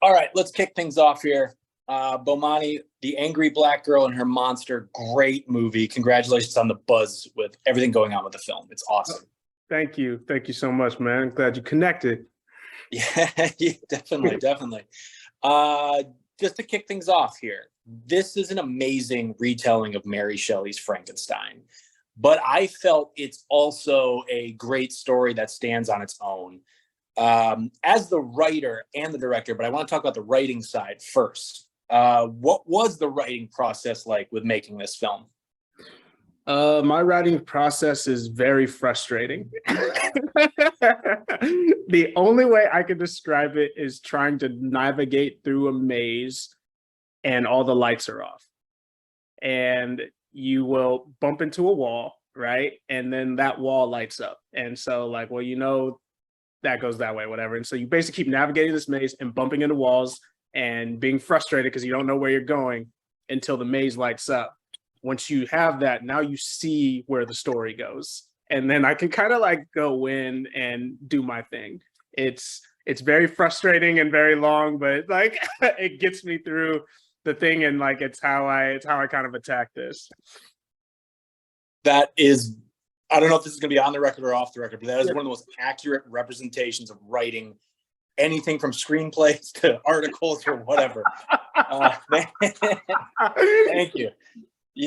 All right, let's kick things off here. Bomani, the angry black girl and her monster, great movie. Congratulations on the buzz with everything going on with the film. It's awesome. Thank you so much, man. I'm glad you connected. Yeah, definitely. Just to kick things off here, this is an amazing retelling of Mary Shelley's Frankenstein, but I felt it's also a great story that stands on its own. As the writer and the director, but I want to talk about the writing side first. What was the writing process like with making this film? My writing process is very frustrating. The only way I could describe it is trying to navigate through a maze and all the lights are off. And you will bump into a wall, right? And then that wall lights up. And so like, well, that goes that way, whatever. And so you basically keep navigating this maze and bumping into walls and being frustrated because you don't know where you're going until the maze lights up. Once you have that, now you see where the story goes. And then I can kind of like go in and do my thing. It's very frustrating and very long, but like it gets me through the thing, and like it's how I kind of attack this. That is, I don't know if this is going to be on the record or off the record, but that is one of the most accurate representations of writing anything from screenplays to articles or whatever. Thank you.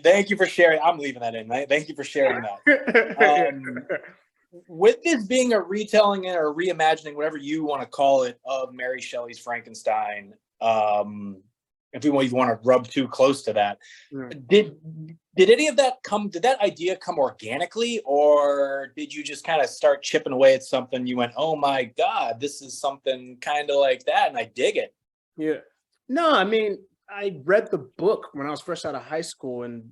Thank you for sharing. I'm leaving that in. Thank you for sharing that. With this being a retelling or a reimagining, whatever you want to call it, of Mary Shelley's Frankenstein, if we even want to rub too close to that, did any of that did that idea come organically, or did you just kind of start chipping away at something? You went, oh my God, this is something kind of like that, and I dig it. Yeah. No, I mean, I read the book when I was fresh out of high school and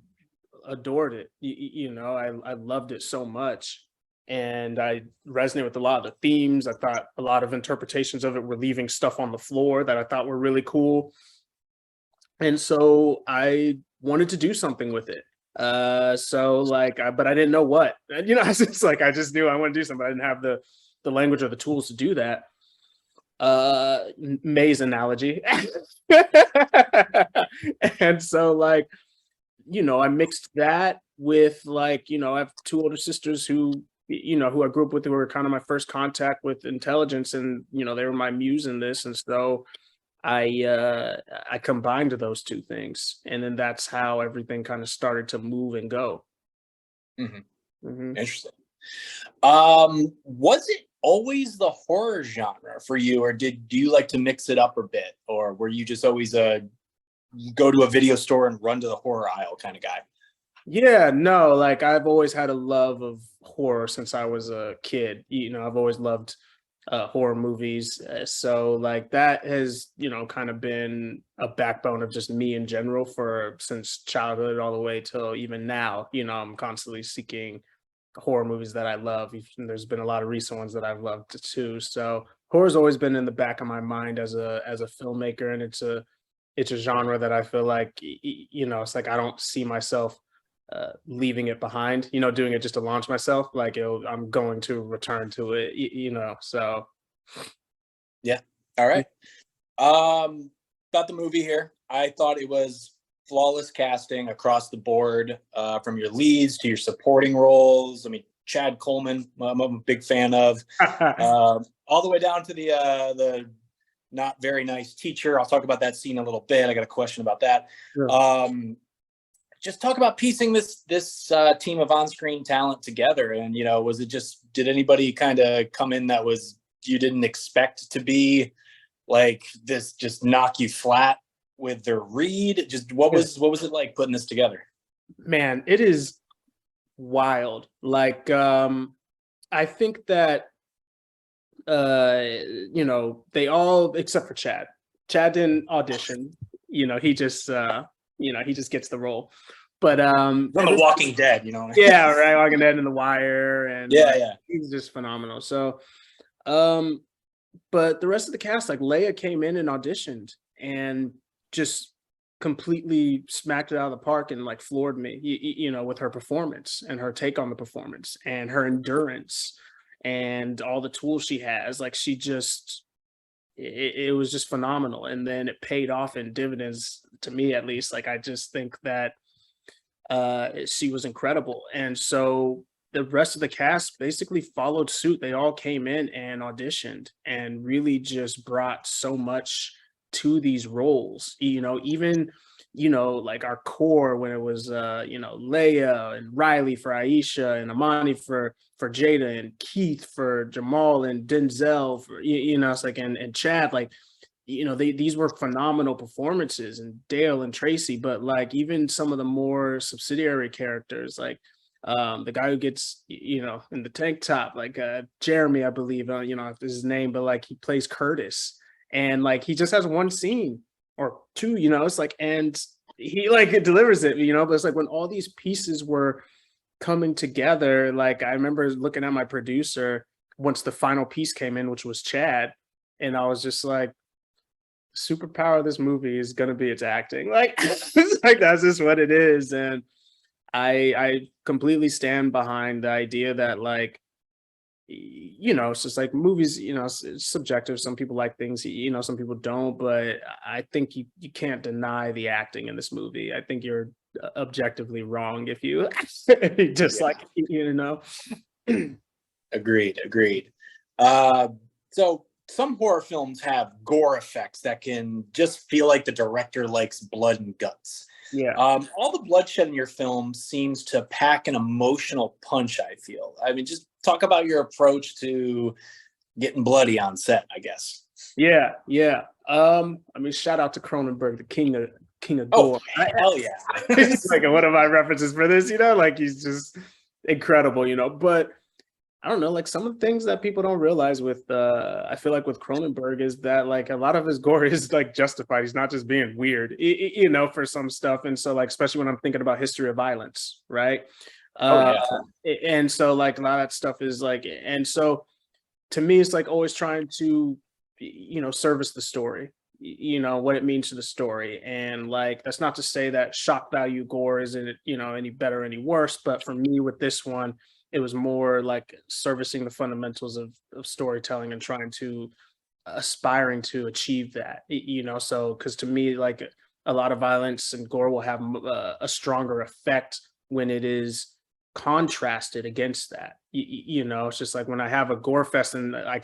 adored it. I loved it so much. And I resonate with a lot of the themes. I thought a lot of interpretations of it were leaving stuff on the floor that I thought were really cool. And so I wanted to do something with it. But I didn't know what. I just knew I wanted to do something. I didn't have the language or the tools to do that. Maze analogy. And so I mixed that with I have two older sisters who I grew up with, who were kind of my first contact with intelligence, and they were my muse in this. And so I combined those two things, and then that's how everything kind of started to move and go. Interesting. Was it always the horror genre for you, or do you like to mix it up a bit, or were you just always go to a video store and run to the horror aisle kind of guy? Yeah, no, I've always had a love of horror since I was a kid. I've always loved horror movies. So that has, kind of been a backbone of just me in general since childhood all the way till even now. I'm constantly seeking horror movies that I love. There's been a lot of recent ones that I've loved too. So horror's always been in the back of my mind as a filmmaker, and it's a genre that I feel like, it's like I don't see myself leaving it behind, doing it just to launch myself. I'm going to return to it, so. Yeah. All right. About the movie here, I thought it was flawless casting across the board, from your leads to your supporting roles. I mean, Chad Coleman, I'm a big fan of, all the way down to the not very nice teacher. I'll talk about that scene a little bit. I got a question about that. Sure. Just talk about piecing this team of on-screen talent together. And, was it did anybody kind of come in that you didn't expect to be like this, just knock you flat with their read? Just what was it like putting this together? Man, it is wild. I think that they all, except for Chad didn't audition. He just he just gets the role. But from The Walking Dead, yeah, right, Walking Dead and The Wire, and yeah, he's just phenomenal. So but the rest of the cast, Leia came in and auditioned and just completely smacked it out of the park and floored me, with her performance and her take on the performance and her endurance and all the tools she has. She just it was just phenomenal. And then it paid off in dividends, to me at least. Like, I just think that she was incredible. And so the rest of the cast basically followed suit. They all came in and auditioned and really just brought so much to these roles. Even like our core, when it was Leia and Riley for Aisha and Amani for Jada and Keith for Jamal and Denzel for it's like and Chad, like these were phenomenal performances, and Dale and Tracy. But like even some of the more subsidiary characters, like the guy who gets in the tank top, like Jeremy, I believe, if this is his name, but like he plays Curtis, and like he just has one scene or two, it's like, and he like it delivers it, but it's like when all these pieces were coming together, like I remember looking at my producer once the final piece came in, which was Chad, and I was just like, superpower of this movie is gonna be its acting. Like, like that's just what it is. And I completely stand behind the idea that, like, it's just like movies, it's subjective. Some people like things, some people don't, but I think you can't deny the acting in this movie. I think you're objectively wrong if you just like, Agreed. So some horror films have gore effects that can just feel like the director likes blood and guts. Yeah. All the bloodshed in your film seems to pack an emotional punch, I feel. I mean, just talk about your approach to getting bloody on set, I guess. Yeah. I mean, shout out to Cronenberg, the king of gore. Hell yeah. It's like one of my references for this, like he's just incredible, but I don't know, like some of the things that people don't realize with I feel like with Cronenberg is that like a lot of his gore is like justified. He's not just being weird, for some stuff. And so like, especially when I'm thinking about History of Violence, right? And so like a lot of that stuff is like, and so to me, it's like always trying to, service the story, what it means to the story. And like, that's not to say that shock value gore isn't, any better, or any worse. But for me with this one, it was more like servicing the fundamentals of storytelling and trying to aspiring to achieve that, so because to me, like a lot of violence and gore will have a stronger effect when it is contrasted against that. It's just like when I have a gore fest and I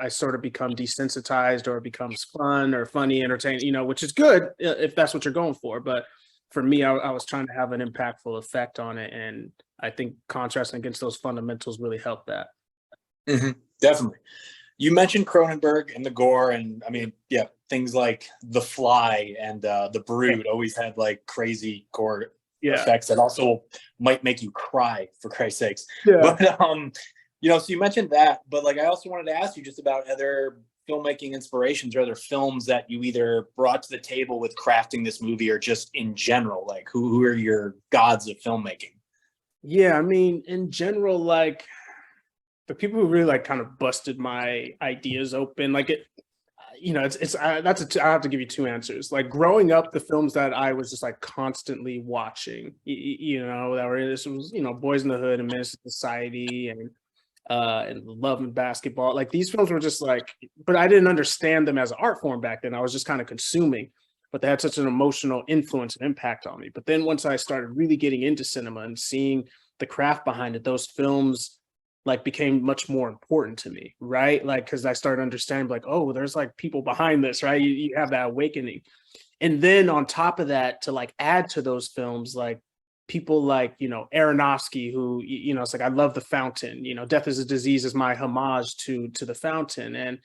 sort of become desensitized, or it becomes fun or funny, entertaining, which is good if that's what you're going for. But for me, I was trying to have an impactful effect on it, and I think contrasting against those fundamentals really helped that. Mm-hmm. Definitely. You mentioned Cronenberg and the gore, and I mean, yeah, things like The Fly and The Brood always had like crazy gore effects that also might make you cry, for Christ's sakes. Yeah. But so you mentioned that, but like I also wanted to ask you just about other filmmaking inspirations or other films that you either brought to the table with crafting this movie, or just in general, like who are your gods of filmmaking? Yeah, I mean, in general, like the people who really like kind of busted my ideas open, like it, I have to give you two answers. Like growing up, the films that I was just like constantly watching, that were, this was, Boys in the Hood and Menace to Society and Love and Basketball. Like these films were just like, but I didn't understand them as an art form back then. I was just kind of consuming, but they had such an emotional influence and impact on me. But then once I started really getting into cinema and seeing the craft behind it, those films like became much more important to me, right? Like, because I started understanding like, oh, there's like people behind this, right? You have that awakening. And then on top of that, to like add to those films, like people like, Aronofsky, who, it's like, I love The Fountain, Death is a Disease is my homage to The Fountain. And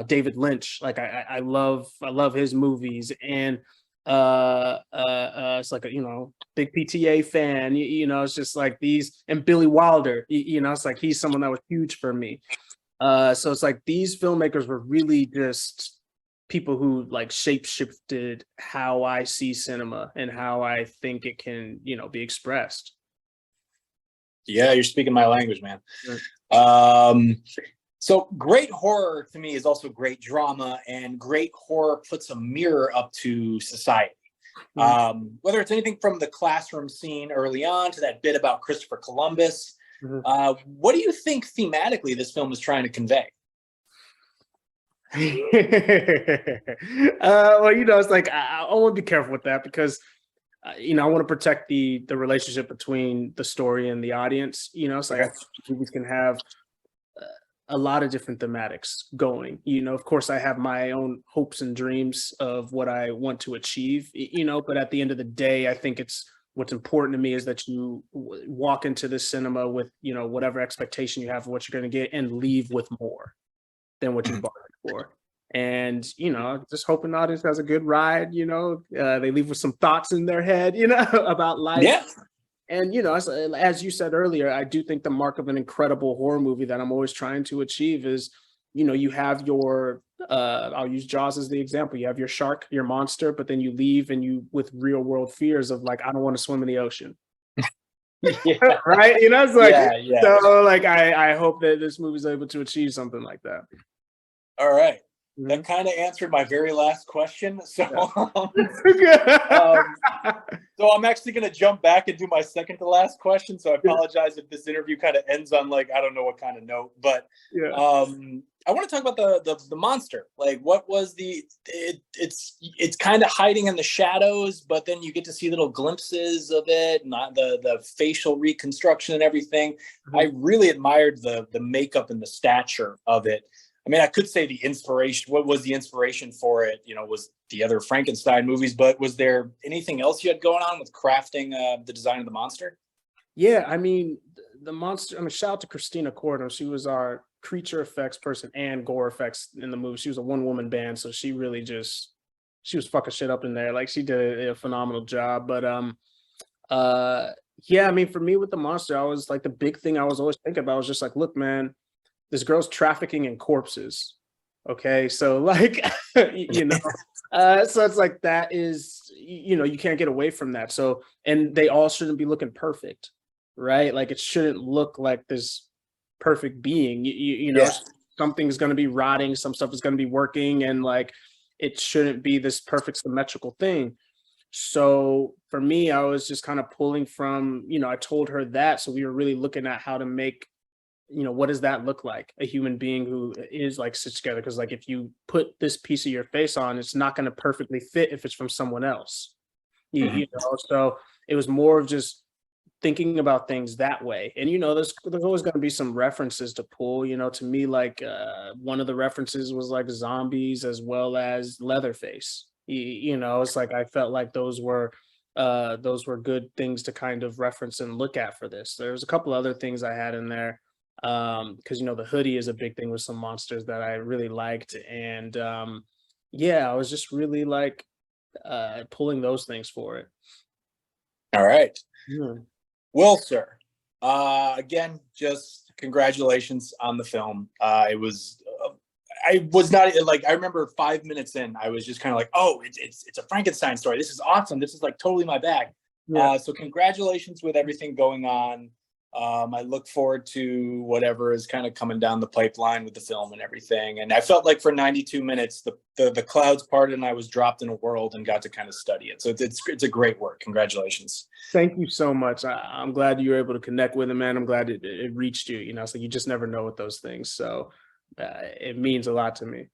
David Lynch, like I love his movies. And it's like a big PTA fan, it's just like these, and Billy Wilder, it's like he's someone that was huge for me. So it's like these filmmakers were really just people who like shape shifted how I see cinema and how I think it can be expressed. Yeah, you're speaking my language, man. So great horror to me is also great drama, and great horror puts a mirror up to society. Whether it's anything from the classroom scene early on to that bit about Christopher Columbus, what do you think thematically this film is trying to convey? Well, it's like I want to be careful with that because I want to protect the relationship between the story and the audience. It's like I Okay. think movies can have a lot of different thematics going. Of course, I have my own hopes and dreams of what I want to achieve. But at the end of the day, I think it's what's important to me is that you walk into the cinema with whatever expectation you have of what you're going to get and leave with more than what you bought it for. And just hoping the audience has a good ride. They leave with some thoughts in their head, about life. Yeah. And as you said earlier, I do think the mark of an incredible horror movie that I'm always trying to achieve is, you have your I'll use Jaws as the example. You have your shark, your monster, but then you leave and you with real world fears of like, I don't want to swim in the ocean. Yeah. Right? It's like, Yeah. so like I hope that this movie's able to achieve something like that. All right. Mhm. That kind of answered my very last question. So, so I'm actually going to jump back and do my second to last question. So I apologize if this interview kind of ends on like, I don't know what kind of note, but I want to talk about the monster. Like, what was it's kind of hiding in the shadows, but then you get to see little glimpses of it, not the facial reconstruction and everything. Mm-hmm. I really admired the makeup and the stature of it. I mean, I could say the inspiration, what was the inspiration for it, was the other Frankenstein movies, but was there anything else you had going on with crafting the design of the monster? Yeah, I mean, the monster, shout out to Christina Cordon. She was our creature effects person and gore effects in the movie. She was a one-woman band, so she really she was fucking shit up in there. Like, she did a phenomenal job. But yeah, I mean, for me with the monster, I was like, the big thing I was always thinking about was just like, look, man, this girl's trafficking in corpses. Okay, so like, so it's like that is, you can't get away from that. So, and they all shouldn't be looking perfect, right? Like, it shouldn't look like this perfect being. Something's going to be rotting, some stuff is going to be working, and like, it shouldn't be this perfect symmetrical thing. So for me, I was just kind of pulling from, I told her that. So we were really looking at how to make, what does that look like? A human being who is like stitched together. Because like, if you put this piece of your face on, it's not going to perfectly fit if it's from someone else. So it was more of just thinking about things that way. And there's always going to be some references to pull. To me, like one of the references was like zombies as well as Leatherface. It's like I felt like those were good things to kind of reference and look at for this. There's a couple other things I had in there because the hoodie is a big thing with some monsters that I really liked. And yeah, I was just really like pulling those things for it. All right. Yeah. Well, sir, again, just congratulations on the film. I was not like, I remember 5 minutes in, I was just kind of like, oh, it's a Frankenstein story. This is awesome. This is like totally my bag. Yeah. So congratulations with everything going on. I look forward to whatever is kind of coming down the pipeline with the film and everything. And I felt like for 92 minutes, the clouds parted and I was dropped in a world and got to kind of study it. So it's a great work. Congratulations. Thank you so much. I'm glad you were able to connect with it, man. I'm glad it reached you. It's like you just never know with those things. So it means a lot to me.